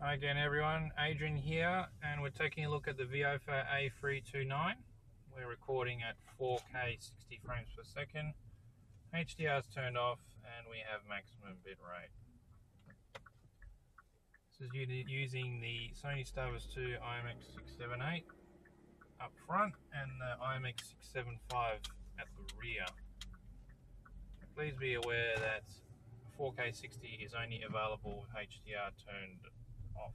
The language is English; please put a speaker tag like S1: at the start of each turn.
S1: Hi again everyone, Adrian here, and we're taking a look at the Viofo A329. We're recording at 4K 60 frames per second. HDR is turned off and we have maximum bitrate. This is using the Sony Starburst II IMX678 up front and the IMX675 at the rear. Please be aware that 4K 60 is only available with HDR turned off.